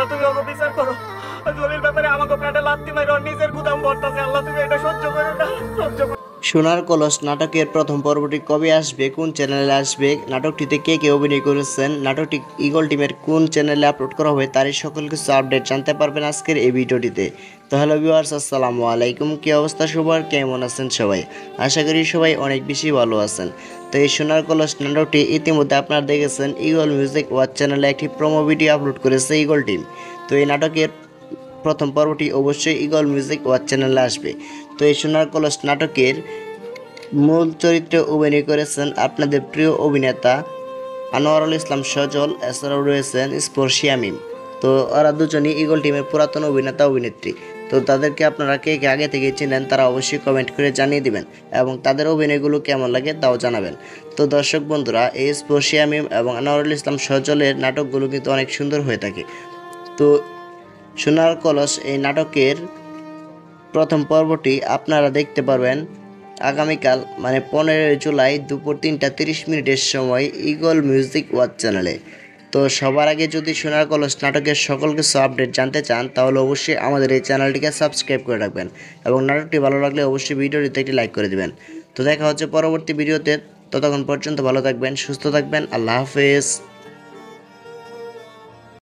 আল্লাহ তুমি আমাকে বিচার করো। জলির ব্যাপারে আমাকে পেটে লাত্তি মারো, নিজের গুদাম ভরতাছে। আল্লাহ তুমি এটা সহ্য করো না, সহ্য করো। সোনার কলস নাটকের প্রথম পর্বটি কবে আসবে, কোন চ্যানেলে আসবে, নাটকটিতে কে কে অভিনয় করেছেন, নাটকটি ঈগল টিমের কোন চ্যানেলে আপলোড করা হবে, তারই সকল কিছু আপডেট জানতে পারবেন আজকের এই ভিডিওটিতে। তো হ্যালো ভিউয়ার্স, আসসালামু আলাইকুম। কি অবস্থা সবার, কেমন আছেন সবাই? আশা করি সবাই অনেক বেশি ভালো আছেন। তো এই সোনার কলস নাটকটি ইতিমধ্যে আপনারা দেখেছেন ঈগল মিউজিক ওয়াচ চ্যানেলে একটি প্রোমো ভিডিও আপলোড করেছে ঈগল টিম। তো এই নাটকের প্রথম পর্বটি অবশ্যই ঈগল মিউজিক ওয়াচ চ্যানেলে আসবে। তো এই সোনার কলস নাটকের মূল চরিত্রে অভিনয় করেছেন আপনাদের প্রিয় অভিনেতা আনোয়ারুল ইসলাম সজল, এছাড়াও রয়েছেন স্পর্শিয়া মিম। তো ওরা দুজনই ঈগল টিমের পুরাতন অভিনেতা অভিনেত্রী। তো তাদেরকে আপনারা কে কে আগে থেকে চিনেন তারা অবশ্যই কমেন্ট করে জানিয়ে দিবেন এবং তাদের অভিনয়গুলো কেমন লাগে তাও জানাবেন। তো দর্শক বন্ধুরা, এই স্পর্শিয়া মিম এবং আনোয়ারুল ইসলাম সজলের নাটকগুলো কিন্তু অনেক সুন্দর হয়ে থাকে। তো সোনার কলস এই নাটকের প্রথম পর্বটি আপনারা দেখতে পারবেন আগামীকাল মানে 15 জুলাই দুপুর 3টা 30 মিনিটের সময় ঈগল মিউজিক ওয়াচ চ্যানেলে। তো সবার আগে যদি সোনার কলস নাটকের সকল কিছু আপডেট জানতে চান তাহলে অবশ্যই আমাদের এই চ্যানেলটিকে সাবস্ক্রাইব করে রাখবেন এবং নাটকটি ভালো লাগলে অবশ্যই ভিডিওটিতে একটি লাইক করে দেবেন। তো দেখা হচ্ছে পরবর্তী ভিডিওতে, ততক্ষণ পর্যন্ত ভালো থাকবেন, সুস্থ থাকবেন, আল্লাহ হাফেজ।